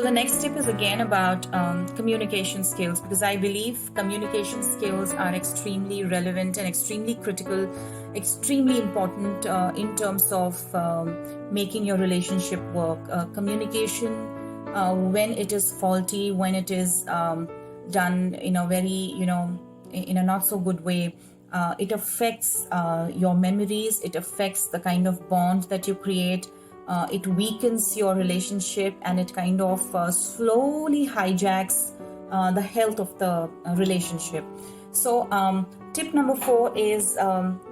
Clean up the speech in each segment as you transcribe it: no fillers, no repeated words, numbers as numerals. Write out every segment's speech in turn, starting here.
So the next tip is again about communication skills, because I believe communication skills are extremely relevant and extremely critical, extremely important in terms of making your relationship work. Communication, when it is faulty, when it is done in a very, in a not so good way, it affects your memories, it affects the kind of bond that you create. It weakens your relationship, and it kind of slowly hijacks the health of the relationship. So, tip number 4 is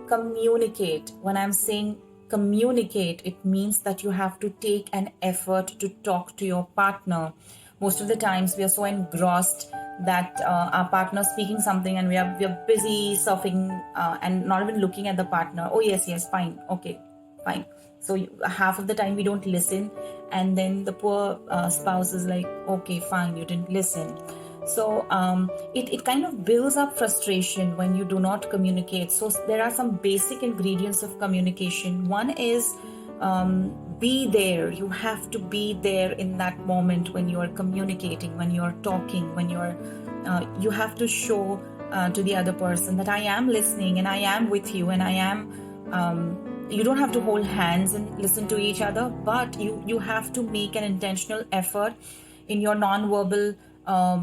communicate. When I'm saying communicate, it means that you have to take an effort to talk to your partner. Most of the times, we are so engrossed that our partner speaking something, and we are busy surfing and not even looking at the partner. Oh yes, fine, okay, fine. So half of the time we don't listen, and then the poor spouse is like, okay, fine, you didn't listen. So it kind of builds up frustration when you do not communicate. So there are some basic ingredients of communication. One is be there. You have to be there in that moment when you are communicating, when you are talking, when you have to show to the other person that I am listening and I am with you, and I am. You don't have to hold hands and listen to each other, but you have to make an intentional effort in your non-verbal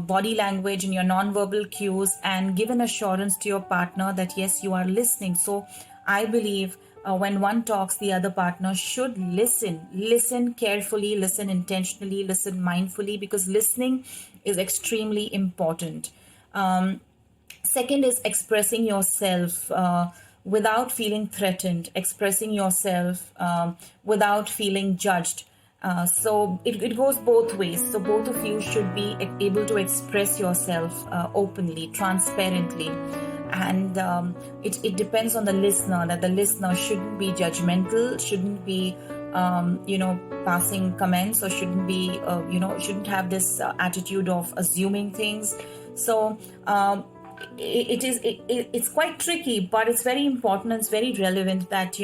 body language, in your non-verbal cues, and give an assurance to your partner that yes, you are listening. So I believe when one talks, the other partner should listen carefully, listen intentionally, listen mindfully, because listening is extremely important. Second is expressing yourself without feeling threatened, expressing yourself without feeling judged. So it goes both ways. So both of you should be able to express yourself openly, transparently. And it depends on the listener, that the listener shouldn't be judgmental, shouldn't be passing comments, or shouldn't be shouldn't have this attitude of assuming things. So it's quite tricky, but it's very important and it's very relevant that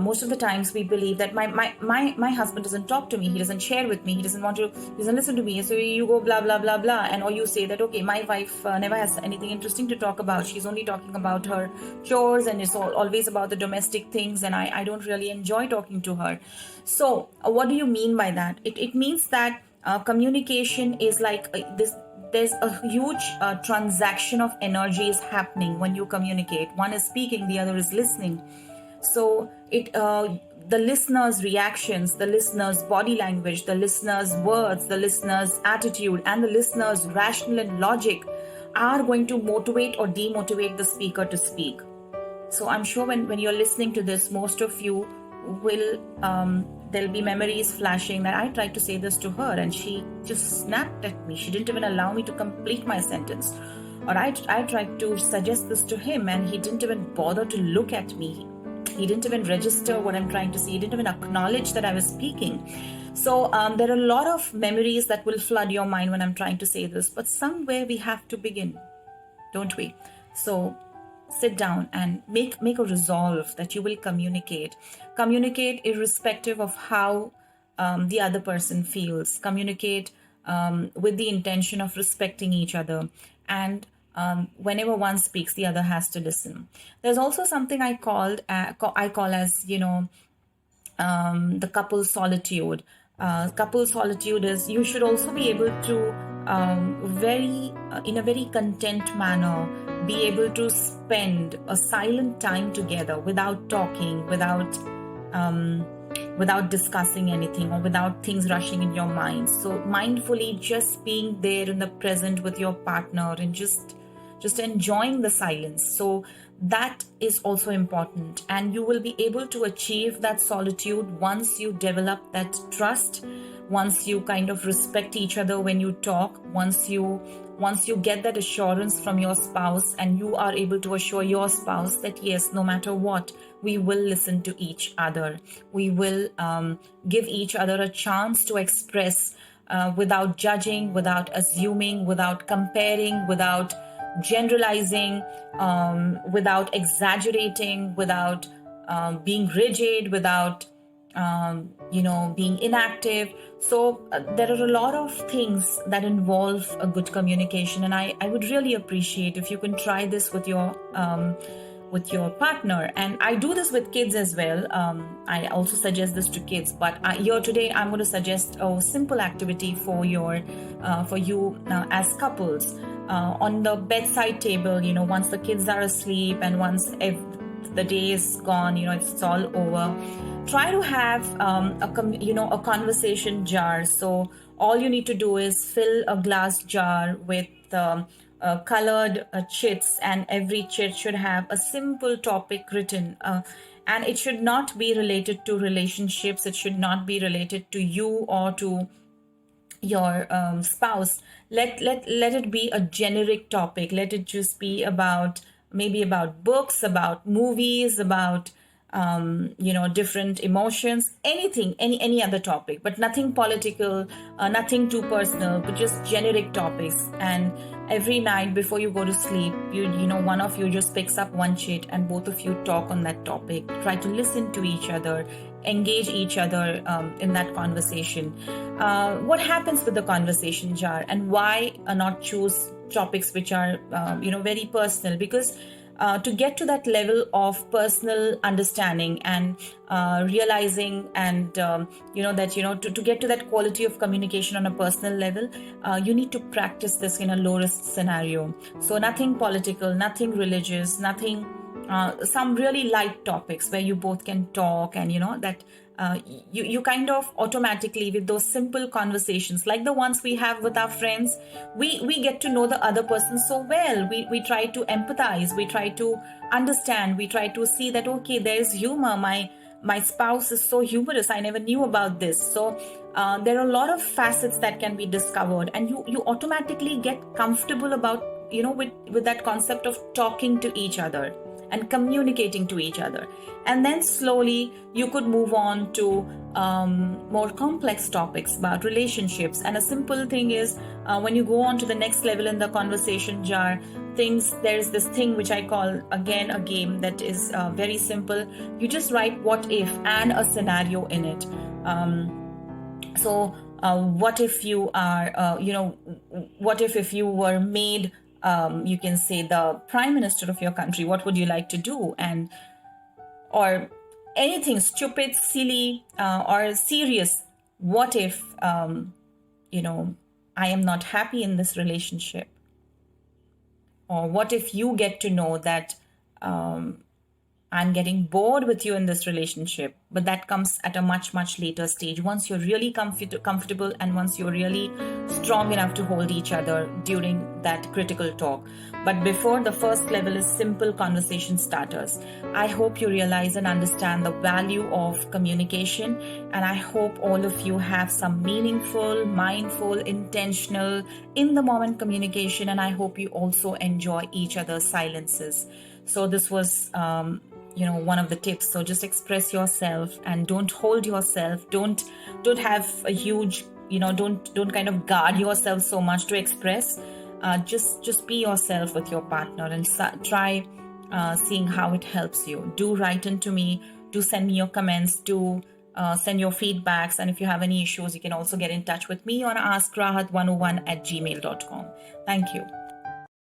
most of the times we believe that my husband doesn't talk to me, he doesn't share with me, he doesn't listen to me, so you go blah blah blah blah, and or you say that okay, my wife never has anything interesting to talk about, she's only talking about her chores, and it's always about the domestic things, and I don't really enjoy talking to her. So what do you mean by that? It means that communication is like this. There's a huge transaction of energy is happening when you communicate. One is speaking, the other is listening. So the listener's reactions, the listener's body language, the listener's words, the listener's attitude, and the listener's rational and logic are going to motivate or demotivate the speaker to speak. So I'm sure when you're listening to this, most of you will there'll be memories flashing that I tried to say this to her and she just snapped at me. She didn't even allow me to complete my sentence. Or I tried to suggest this to him and he didn't even bother to look at me. He didn't even register what I'm trying to say. He didn't even acknowledge that I was speaking. So there are a lot of memories that will flood your mind when I'm trying to say this. But somewhere we have to begin, don't we? So sit down and make a resolve that you will communicate irrespective of how the other person feels. Communicate with the intention of respecting each other, and whenever one speaks, the other has to listen. There's also something I call as the couple solitude. Couple solitude is you should also be able to in a very content manner be able to spend a silent time together without talking, without discussing anything, or without things rushing in your mind. So mindfully just being there in the present with your partner and just enjoying the silence. So that is also important, and you will be able to achieve that solitude once you develop that trust, once you kind of respect each other when you talk, once you get that assurance from your spouse, and you are able to assure your spouse that yes, no matter what, we will listen to each other, we will give each other a chance to express without judging, without assuming, without comparing, without generalizing, without exaggerating, without being rigid, without being inactive. So there are a lot of things that involve a good communication, and I would really appreciate if you can try this with your partner. And I do this with kids as well. I also suggest this to kids, but here today I'm going to suggest a simple activity for you as couples. On the bedside table, once the kids are asleep and once the day is gone, it's all over, try to have a conversation jar. So all you need to do is fill a glass jar with colored chits, and every chit should have a simple topic written, and it should not be related to relationships, it should not be related to you or to your spouse. Let it be a generic topic. Let it just be about, maybe about books, about movies, about different emotions, anything, any other topic, but nothing political, nothing too personal, but just generic topics. And every night before you go to sleep, one of you just picks up one chit and both of you talk on that topic. Try to listen to each other, engage each other in that conversation. What happens with the conversation jar, and why not choose topics which are very personal? Because to get to that level of personal understanding and realizing, and to get to that quality of communication on a personal level, you need to practice this in a low risk scenario. So nothing political, nothing religious, nothing, some really light topics where you both can talk, and that you kind of automatically, with those simple conversations like the ones we have with our friends, we get to know the other person so well. We try to empathize, we try to understand, we try to see that, okay, there's humor, my spouse is so humorous, I never knew about this. So there are a lot of facets that can be discovered, and you automatically get comfortable about with that concept of talking to each other and communicating to each other. And then slowly you could move on to more complex topics about relationships. And a simple thing is, when you go on to the next level in the conversation jar, there's this thing which I call, again, a game that is very simple. You just write what if and a scenario in it. What if you are, what if you were made, you can say, the prime minister of your country, what would you like to do? And or anything stupid, silly, or serious. What if I am not happy in this relationship? Or what if you get to know that I'm getting bored with you in this relationship? But that comes at a much, much later stage, once you're really comfortable and once you're really strong enough to hold each other during that critical talk. But before, the first level is simple conversation starters. I hope you realize and understand the value of communication, and I hope all of you have some meaningful, mindful, intentional, in the moment communication, and I hope you also enjoy each other's silences. So this was one of the tips. So just express yourself and don't hold yourself, don't have a huge, don't kind of guard yourself so much to express. Just be yourself with your partner and try seeing how it helps you. Do write into me, do send me your comments, do send your feedbacks, and if you have any issues, you can also get in touch with me on askrahat101@gmail.com. Thank you.